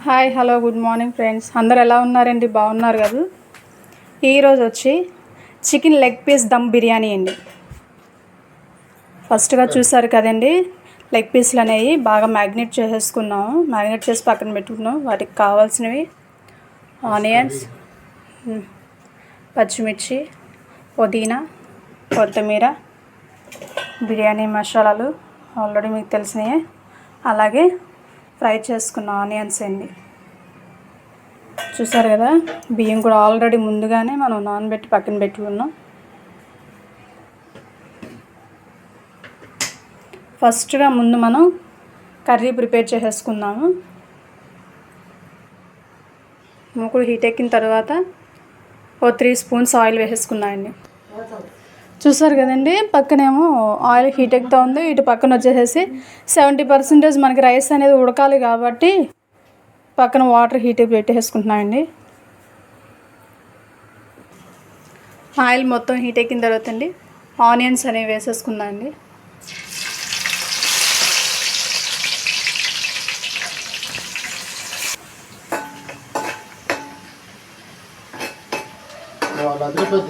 Hi hello good morning friends, అందరు ఎలా ఉన్నారండి? బాగున్నారు కదా. ఈరోజు వచ్చి chicken leg piece dum biryani అండి. ఫస్ట్గా చూసారు కదండి, లెగ్ పీస్లు అనేవి బాగా మ్యాగ్నేట్ చేసేసుకున్నాము. మ్యాగ్నేట్ చేసి పక్కన పెట్టుకున్నాం. వాటికి కావాల్సినవి ఆనియన్స్, పచ్చిమిర్చి, పుదీనా, కొత్తిమీర, బిర్యానీ మసాలాలు ఆల్రెడీ మీకు తెలిసినవే, అలాగే ఫ్రై చేసుకున్న ఆనియన్స్ అండి. చూసారు కదా, బియ్యం కూడా ఆల్రెడీ ముందుగానే మనం నానబెట్టి పక్కన పెట్టుకున్నాం. ఫస్ట్గా ముందు మనం కర్రీ ప్రిపేర్ చేసేసుకుందాము. మూకుడు హీట్ ఎక్కిన తర్వాత 3 స్పూన్స్ ఆయిల్ వేసేసుకున్నామండి. చూసారు కదండి, పక్కనేమో ఆయిల్ హీట్ ఎక్కుతూ ఉంది. ఇటు పక్కన వచ్చేసేసి 70% మనకి రైస్ అనేది ఉడకాలి కాబట్టి పక్కన వాటర్ హీట్ పెట్టేసుకుంటున్నామండి. ఆయిల్ మొత్తం హీట్ ఎక్కిన తర్వాత అండి ఆనియన్స్ అనేవి వేసేసుకుందాం అండి.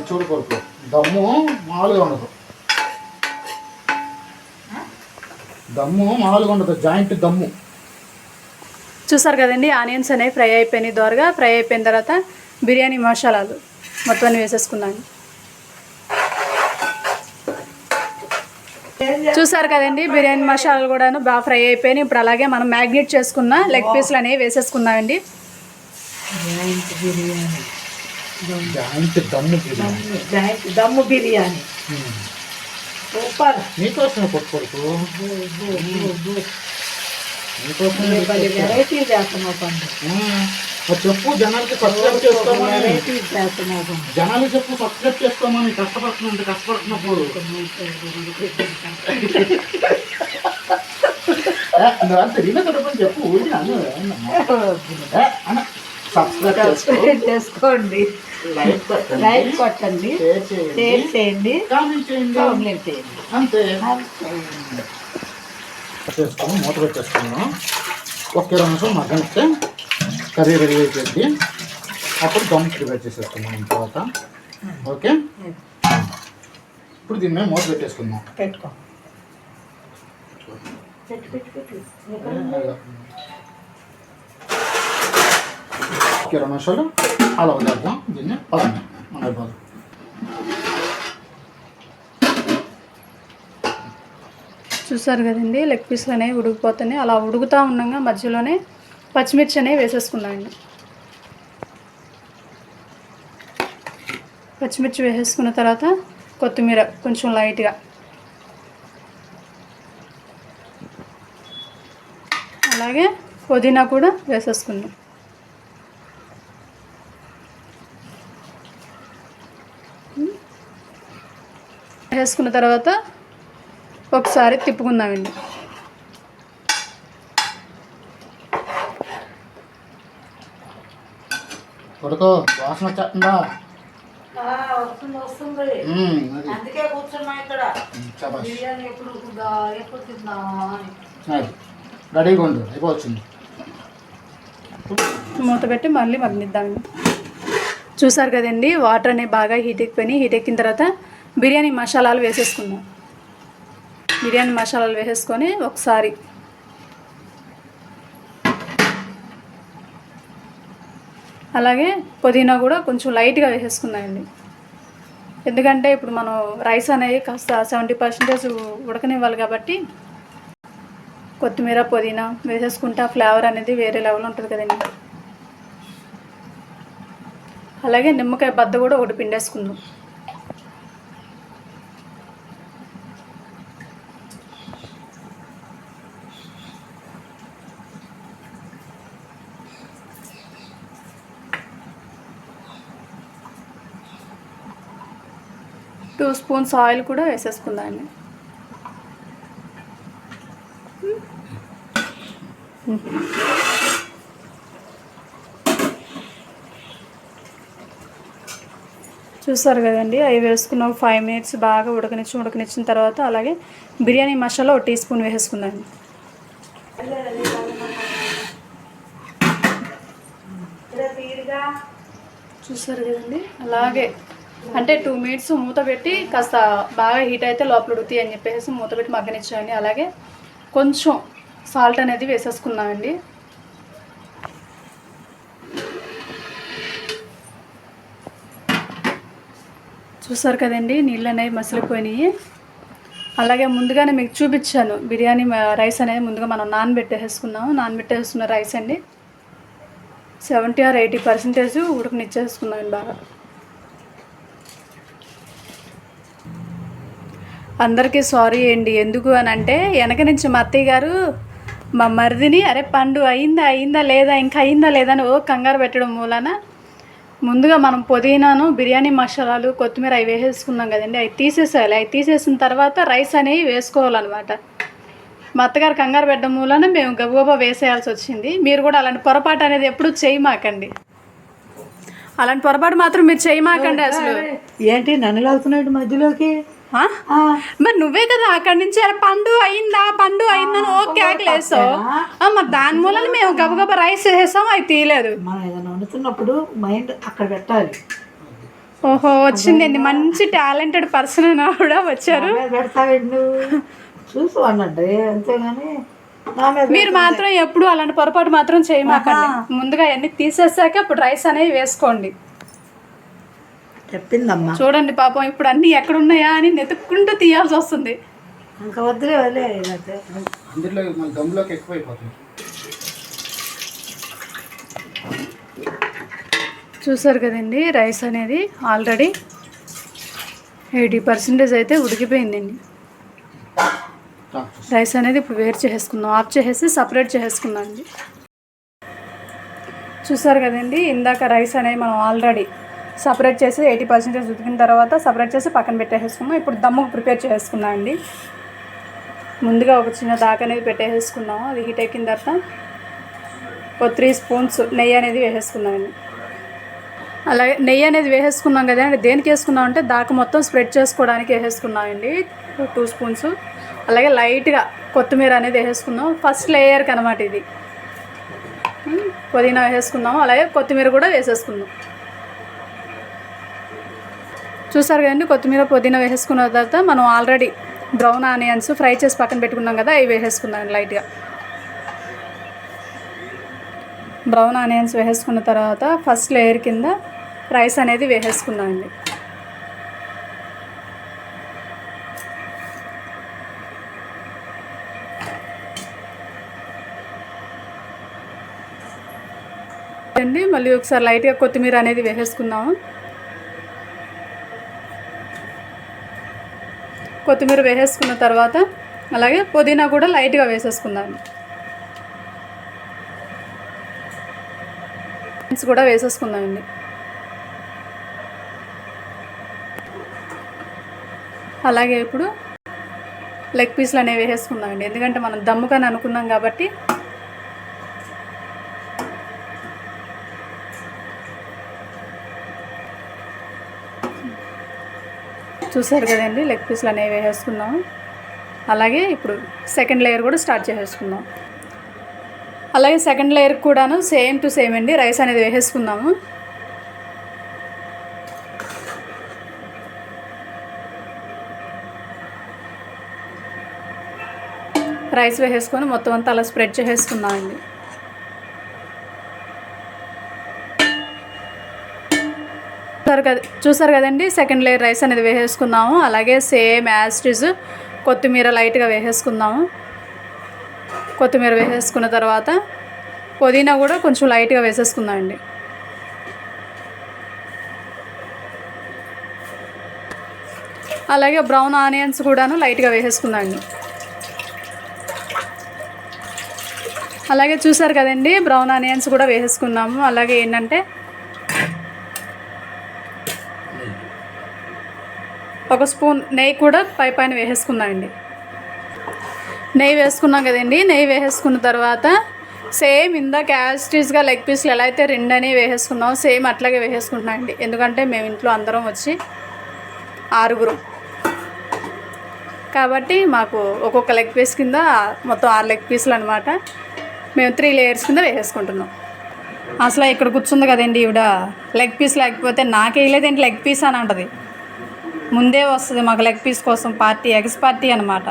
చూడకూడదు, దమ్ము మామూలుగా ఉండదు. జాయింట్ దమ్ము. చూసారు కదండి, ఆనియన్స్ అనేవి ఫ్రై అయిపోయినాయి. దోరగా ఫ్రై అయిపోయిన తర్వాత బిర్యానీ మసాలాలు మొత్తం వేసేసుకున్నాను. చూసారు కదండి, బిర్యానీ మసాలాలు కూడాను బాగా ఫ్రై అయిపోయినాయి. ఇప్పుడు అలాగే మనం మ్యాగ్నేట్ చేసుకున్న లెగ్ పీస్లు అనేవి వేసేసుకున్నామండి. దమ్ము బిర్యానీ సూపర్. నీకోసమే కొట్టుకోడుకు, వెరైటీ చేస్తున్నావు పండు. చెప్పు జనాలకి సబ్స్క్రైబ్ చేసుకోమని. జనాలు చెప్పు సబ్స్క్రైబ్ చేసుకోమని. కష్టపడుతున్నప్పుడు చెప్పు. సబ్స్క్రైబ్ చేసుకోండి, లైక్ కొట్టండి, షేర్ చేయండి, కామెంట్ చేయండి. అంతే. చేసుకుని మూత పెట్టేసుకున్నాం. ఒక 20 నిమిషం మగ్గనిస్తే కర్రీ రెడీ అయిపోయింది. అప్పుడు దమ్ ప్రిపేర్ చేసేసుకున్నాం తర్వాత. ఓకే, ఇప్పుడు దీన్ని మేము మూత పెట్టేసుకుందాం. పెట్టుకో. 20 నిమిషాలు అలా వదిలేద్దాం దీన్ని. పదండి మన అయిపోదు. చూసారు కదండి, లెగ్ పీస్లు అనేవి ఉడికిపోతున్నాయి. అలా ఉడుకుతూ ఉండగా మధ్యలోనే పచ్చిమిర్చి అనేవి వేసేసుకున్నామండి. పచ్చిమిర్చి వేసేసుకున్న తర్వాత కొత్తిమీర కొంచెం లైట్గా, అలాగే పుదీనా కూడా వేసేసుకున్నాం. వేసుకున్న తర్వాత ఒకసారి తిప్పుకుందామండి. వాసన వచ్చేస్తుందా? వస్తుంది. అందుకే కూర్చున్నా ఇక్కడ. బిర్యానీ ఎప్పుడు తిందామా. రెడీగా ఉండు, అయిపోవచ్చింది. మూత పెట్టి మళ్ళీ మగ్గిద్దామండి. చూసారు కదండి, వాటర్ అనేవి బాగా హీట్ ఎక్కిపోయినాయి. హీట్ ఎక్కిన తర్వాత బిర్యానీ మసాలాలు వేసేసుకుందాం. బిర్యానీ మసాలాలు వేసేసుకొని ఒకసారి అలాగే పుదీనా కూడా కొంచెం లైట్గా వేసేసుకుందామండి. ఎందుకంటే ఇప్పుడు మనం రైస్ అనేది కాస్త 70% ఉడకనివ్వాలి కాబట్టి కొత్తిమీర పుదీనా వేసేసుకుంటే ఫ్లేవర్ అనేది వేరే లెవెల్ ఉంటుంది కదండి. అలాగే నిమ్మకాయ బద్ద కూడా ఒకటి పిండేసుకుందాం. టూ స్పూన్స్ ఆయిల్ కూడా వేసేసుకుందామండి. చూసారు కదండి, అవి వేసుకున్న 5 మినిట్స్ బాగా ఉడకనిచ్చిన తర్వాత అలాగే బిర్యానీ మసాలా 1 టీ స్పూన్ వేసేసుకుందాం. చూసారు కదండి, అలాగే అంటే 2 మినిట్స్ మూత పెట్టి కాస్త బాగా హీట్ అయితే లోపల ఉడుకుతాయి అని చెప్పేసి మూత పెట్టి మగ్గనిచ్చాయండి. అలాగే కొంచెం సాల్ట్ అనేది వేసేసుకున్నామండి. చూసారు కదండి, నీళ్ళు అనేవి మసిలిపోయినాయి. అలాగే ముందుగానే మీకు చూపించాను బిర్యానీ రైస్ అనేది ముందుగా మనం నానబెట్టేసుకున్నాము. నానబెట్టేసుకున్న రైస్ అండి 70 or 80% ఉడకనిచ్చేసుకున్నాను బాగా. అందరికీ సారీ అండి. ఎందుకు అని అంటే వెనక నుంచి మా అత్తయ్య గారు మా మరిదిని అరే పండు అయిందా లేదా ఇంకా అయిందా లేదా అని ఓ కంగారు పెట్టడం మూలన ముందుగా మనం పుదీనాను, బిర్యానీ మసాలాలు, కొత్తిమీర అవి వేసేసుకున్నాం కదండి, అవి తీసేసేయాలి. అవి తీసేసిన తర్వాత రైస్ అనేవి వేసుకోవాలన్నమాట. మా అత్తగారు కంగారు పెట్టడం మూలన మేము గబగబా వేసేయాల్సి వచ్చింది. మీరు కూడా అలాంటి పొరపాటు అనేది ఎప్పుడు చేయమాకండి. అలాంటి పొరపాటు మాత్రం మీరు చేయమాకండి. అసలు ఏంటి నన్ను లాగుతున్నాడు మధ్యలోకి? మరి నువ్వే కదా అక్కడి నుంచి పండు అయిందని ఓకే ఆకలేసావు. మరి దాని మూలన మేము గబగబా రైస్ వేసేసాం, అవి తీయలేదు. మనం ఏదైనా వండుతున్నప్పుడు మైండ్ అక్కడ పెట్టాలి. ఓహో, వచ్చిందండి, మంచి టాలెంటెడ్ పర్సన్ కూడా వచ్చారు. పెడతావు నువ్వు చూసు అన్నట్టు, అంతేగాని మీరు మాత్రం ఎప్పుడు అలాంటి పొరపాటు మాత్రం చేయమాకండి. ముందుగా అన్ని తీసేసాక ఇప్పుడు రైస్ అనేవి వేసుకోండి. చెప్పిందమ్మా. చూడండి పాపం ఇప్పుడు అన్ని ఎక్కడున్నాయా అని వెతుక్కుంటూ తీయాల్సి వస్తుంది. ఇంకా వద్దులే వదిలే. అందులో మన దమ్ములోకి ఎక్కువైపోతుంది. చూసారు కదండి, రైస్ అనేది ఆల్రెడీ 80% అయితే ఉడికిపోయిందండి. రైస్ అనేది ఇప్పుడు వేరు చేసేసుకుందాం. ఆఫ్ చేసేసి సపరేట్ చేసేసుకుందాం అండి. చూసారు కదండి, ఇందాక రైస్ అనేది మనం ఆల్రెడీ సపరేట్ చేసి 80% ఉడికిన తర్వాత సపరేట్ చేసి పక్కన పెట్టేసుకున్నాం. ఇప్పుడు దమ్ముకు ప్రిపేర్ చేసుకున్నాం అండి. ముందుగా ఒక చిన్న దాక అనేది పెట్టేసుకున్నాము. అది హీట్ ఎక్కిన తర్వాత ఒక 3 స్పూన్స్ నెయ్యి అనేది వేసేసుకున్నామండి. అలాగే నెయ్యి అనేది వేసేసుకున్నాం కదండి, దేనికి వేసుకున్నాం అంటే దాక మొత్తం స్ప్రెడ్ చేసుకోవడానికి వేసేసుకున్నామండి 2 స్పూన్స్. అలాగే లైట్గా కొత్తిమీర అనేది వేసేసుకున్నాం, ఫస్ట్ లేయర్కి అనమాట. ఇది పుదీనా వేసేసుకున్నాము, అలాగే కొత్తిమీర కూడా వేసేసుకున్నాం. చూసారు కదండి, కొత్తిమీర పుదీనా వేసేసుకున్న తర్వాత మనం ఆల్రెడీ బ్రౌన్ ఆనియన్స్ ఫ్రై చేసి పక్కన పెట్టుకున్నాం కదా, అవి వేసేసుకున్నాం లైట్గా. బ్రౌన్ ఆనియన్స్ వేసేసుకున్న తర్వాత ఫస్ట్ లేయర్ కింద రైస్ అనేది వేసేసుకున్నామండి. అండి మళ్ళీ ఒకసారి లైట్గా కొత్తిమీర అనేది వేసేసుకుందాము. కొత్తిమీర వేసేసుకున్న తర్వాత అలాగే పుదీనా కూడా లైట్గా వేసేసుకుందాము. కూడా వేసేసుకుందామండి. అలాగే ఇప్పుడు లెగ్ పీస్లు అనేవి వేసేసుకుందామండి. ఎందుకంటే మనం దమ్ముకని అనుకున్నాం కాబట్టి. చూసారు కదండి, లెగ్ పీస్లు అనేవి వేసేసుకుందాము. అలాగే ఇప్పుడు సెకండ్ లేయర్ కూడా స్టార్ట్ చేసేసుకుందాం. అలాగే సెకండ్ లేయర్ కూడాను సేమ్ టు సేమ్ అండి, రైస్ అనేది వేసేసుకుందాము. రైస్ వేసేసుకొని మొత్తం అంతా అలా స్ప్రెడ్ చేసేసుకుందామండి. చూసారు కదండి, సెకండ్ లేయర్ రైస్ అనేది వేసేసుకున్నాము. అలాగే సేమ్ యాజ్ ఇట్ ఈజ్ కొత్తిమీర లైట్గా వేసేసుకుందాము. కొత్తిమీర వేసేసుకున్న తర్వాత పుదీనా కూడా కొంచెం లైట్గా వేసేసుకుందామండి. అలాగే బ్రౌన్ ఆనియన్స్ కూడాను లైట్గా వేసేసుకుందామండి. అలాగే చూసారు కదండి, బ్రౌన్ ఆనియన్స్ కూడా వేసేసుకున్నాము. అలాగే ఏంటంటే ఒక స్పూన్ నెయ్యి కూడా పైన వేసేసుకుందామండి. నెయ్యి వేసుకున్నాం కదండి, నెయ్యి వేసేసుకున్న తర్వాత సేమ్ ఇందాక యాస్టీస్గా లెగ్ పీస్లు ఎలా అయితే 2 అనేవి వేసేసుకున్నాం సేమ్ అట్లాగే వేసేసుకుంటున్నాం అండి. ఎందుకంటే మేము ఇంట్లో అందరం వచ్చి 6 కాబట్టి మాకు ఒక్కొక్క లెగ్ పీస్ కింద మొత్తం 6 లెగ్ పీస్లు అనమాట. మేము 3 లేయర్స్ కింద వేసేసుకుంటున్నాం. అసలు ఇక్కడ కూర్చుంది కదండి ఈవిడ లెగ్ పీస్ లేకపోతే నాకే వేయలేదేంటి లెగ్ పీస్ అని అంటది. ముందే వస్తుంది మాకు లెగ్ పీస్ కోసం పార్టీ, ఎగ్స్ పార్టీ అనమాట.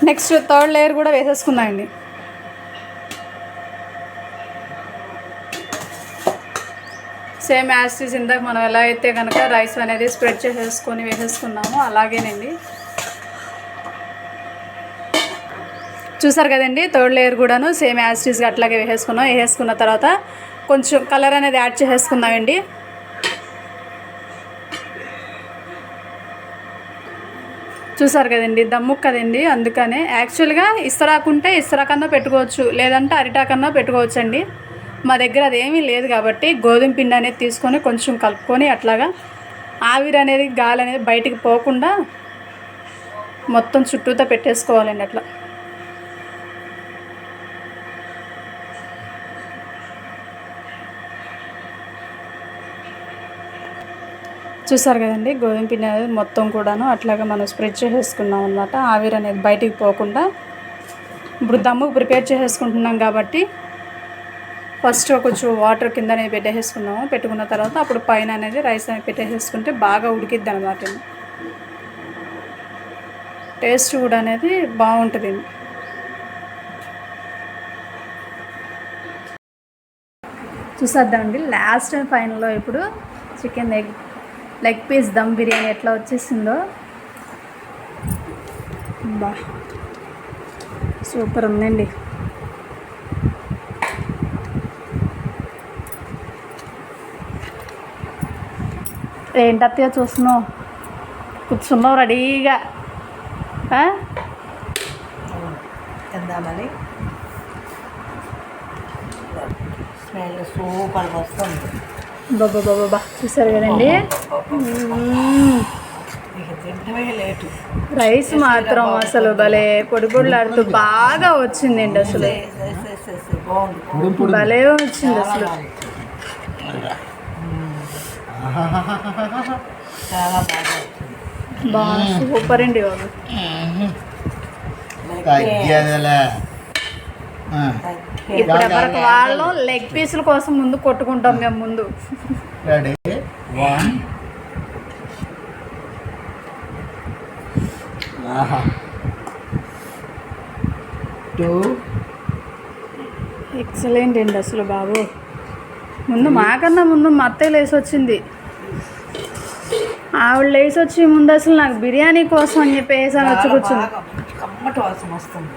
నెక్స్ట్ థర్డ్ లేయర్ కూడా వేసేసుకుందామండి. సేమ్ యాస్టీస్ ఇందాక మనం ఎలా అయితే కనుక రైస్ అనేది స్ప్రెడ్ చేసేసుకొని వేసేసుకున్నామో అలాగేనండి. చూసారు కదండి థర్డ్ లేయర్ కూడాను సేమ్ యాస్టీస్గా అట్లాగే వేసేసుకున్నాం. వేసేసుకున్న తర్వాత కొంచెం కలర్ అనేది యాడ్ చేసేసుకుందామండి. చూసారు కదండి దమ్ము కదండి, అందుకనే యాక్చువల్గా ఇస్తరాకుంటే ఇస్తరాకన్నా పెట్టుకోవచ్చు, లేదంటే అరిటాకన్నా పెట్టుకోవచ్చు అండి. మా దగ్గర అదేమీ లేదు కాబట్టి గోధుమ పిండి అనేది తీసుకొని కొంచెం కలుపుకొని అట్లాగా ఆవిరి అనేది గాలి అనేది బయటికి పోకుండా మొత్తం చుట్టూతో పెట్టేసుకోవాలండి. అట్లా చూసారు కదండి గోధుమ పిండి అనేది మొత్తం కూడాను అట్లాగా మనం స్ప్రెడ్ చేసేసుకున్నాం అనమాట. ఆవిరి అనేది బయటికి పోకుండా ఇప్పుడు దమ్ముకు ప్రిపేర్ చేసేసుకుంటున్నాం కాబట్టి ఫస్ట్ కొంచెం వాటర్ కింద అనేది పెట్టేసుకున్నాము. పెట్టుకున్న తర్వాత అప్పుడు పైన అనేది రైస్ అనేది పెట్టేసుకుంటే బాగా ఉడికిద్ది అనమాట. టేస్ట్ కూడా అనేది బాగుంటుంది. చూసేద్దామండి లాస్ట్ అండ్ ఫైనల్లో ఇప్పుడు chicken leg piece dum biryani ఎట్లా వచ్చేసిందో. బా సూపర్ ఉందండి. ఏంటత్తయ్య చూస్తున్నావు, కూర్చున్నావు రెడీగా. తిందామని స్మెల్ సూపర్గా వస్తుంది. బాబా బాబా చూసారు కదండి తింటమే లేటు. రైస్ మాత్రం అసలు భలే పొడి పొడిలాడుతూ బాగా వచ్చిందండి. అసలు భలే వచ్చింది అసలు. చాలా బాగా బాగా సూపర్ అండి బాబు. ఇప్పటివరకు వాళ్ళు లెగ్ పీసుల కోసం ముందు కొట్టుకుంటాం మేము ముందు. ఎక్సలెంట్ అండి అసలు బాబు. ముందు మాకన్నా ముందు మా అత్తయ్య లేసి వచ్చింది. ఆవిడ లేసి వచ్చి ముందు అసలు నాకు బిర్యానీ కోసం అని చెప్పేసి అని వచ్చి కూర్చుంది. కమ్మటి వాసన వస్తుంది.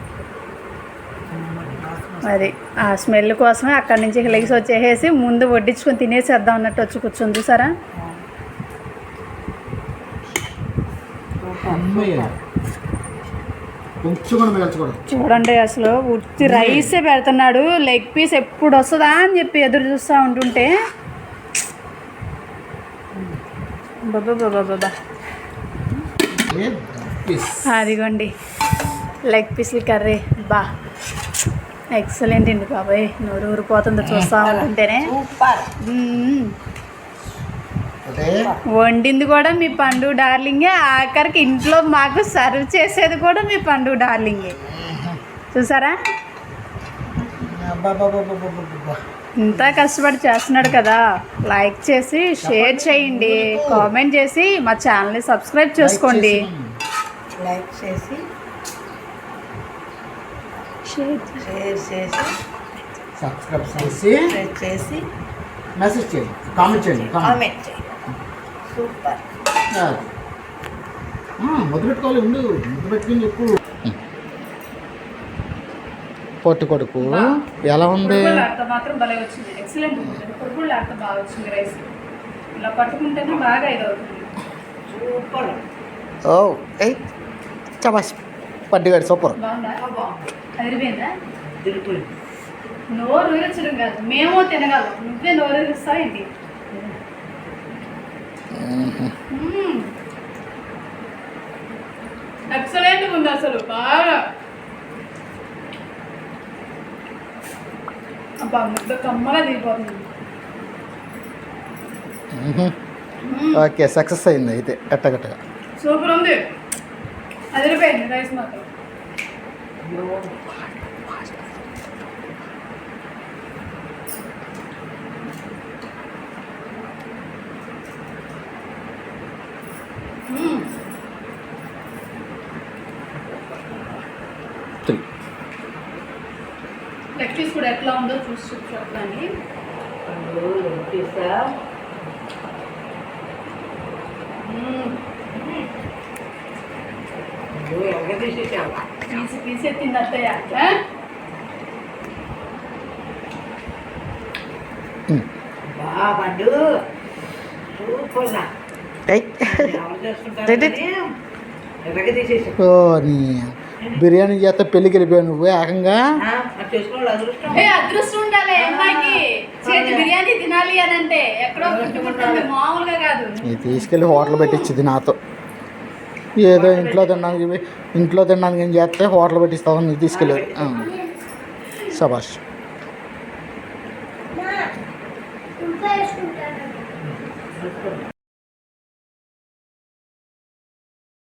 అది ఆ స్మెల్ కోసమే అక్కడి నుంచి లెగ్స్ వచ్చేసి ముందు వడ్డించుకొని తినేసేద్దాం అన్నట్టు వచ్చి కూర్చొని చూసారా. చూడండి అసలు ఉత్తి రైసే పెడుతున్నాడు. లెగ్ పీస్ ఎప్పుడు వస్తుందా అని చెప్పి ఎదురు చూస్తూ ఉంటుంటే బాబా బాబా బాబా అదిగోండి లెగ్ పీస్లు కర్రీ. బా ఎక్సలెంట్ అండి బాబాయ్. నోరు ఊరిపోతుంది చూస్తూ ఉంటుంటేనే. వండింది కూడా మీ పండు డార్లింగే, ఆఖరికి ఇంట్లో మాకు సర్వ్ చేసేది కూడా మీ పండు డార్లింగే. చూసారా ఇంత కష్టపడి చేస్తున్నాడు కదా. లైక్ చేసి షేర్ చేయండి, కామెంట్ చేసి మా ఛానల్ని సబ్స్క్రైబ్ చేసుకోండి. లైక్ చేసి షేర్ చేసి సబ్స్క్రైబ్ చేసి మెసేజ్ చేయండి, కామెంట్ చేయండి. సూపర్. ముద్దు పెట్టుకోవాలి, ఉండు ముద్దు పెట్టుకుని చెప్పు. పొట్టు కొడుకు ఎలా ఉంది? మాత్రం భలే వచ్చింది. ఎక్సలెంట్ ఉంది. పొరుగుళ్ళు ఆడితే బాగా వచ్చింది రైస్. ఇలా పట్టుకుంటేనే బాగా ఇది అవుతుంది. సూపర్. ఓ ఏ చబాస్ పట్టుగాడు సూపర్. బాగుందా? అదిరిపోయిందా? నోరు ఊరించడం కాదు, మేము తినగలం. నువ్వే నోరు ఊరిస్తావు ఏంటి? ఎక్సలెంట్ ఉంది అసలు బాగా. అబ్బా ముద్ద కమ్మగా దిగిపోతుంది. ఓకే సక్సెస్ అయింది అయితే ఎట్టగట్టగా. సూపర్ ఉంది, అదిరిపోయింది రైస్ మాత్రం. లెగ్ పీస్ కూడా ఎట్లా ఉందో చూసి చెప్పండి. పీసి పీసి ఎత్తింది అత్తయ్య. బాబు సూపర్ గా ఎలాగ తీసేసి ఓ నీ బిర్యానీ చేస్తే పెళ్ళికి వెళ్ళిపోయావు నువ్వు ఏకంగా. చేసుకోవాలి అదృష్టం. అదృష్టం ఉండాలి అమ్మాయికి. చేతి బిర్యానీ తినాలి అని అంటే ఎక్కడో పుట్టుకుంటుంది, మామూలుగా కాదు. ఇది తీసుకెళ్ళి హోటల్ పెట్టించింది నాతో. ఏదో ఇంట్లో తినడానికి ఏం చేస్తే హోటల్ పెట్టిస్తావు నీకు తీసుకెళ్ళారు. శబాష్.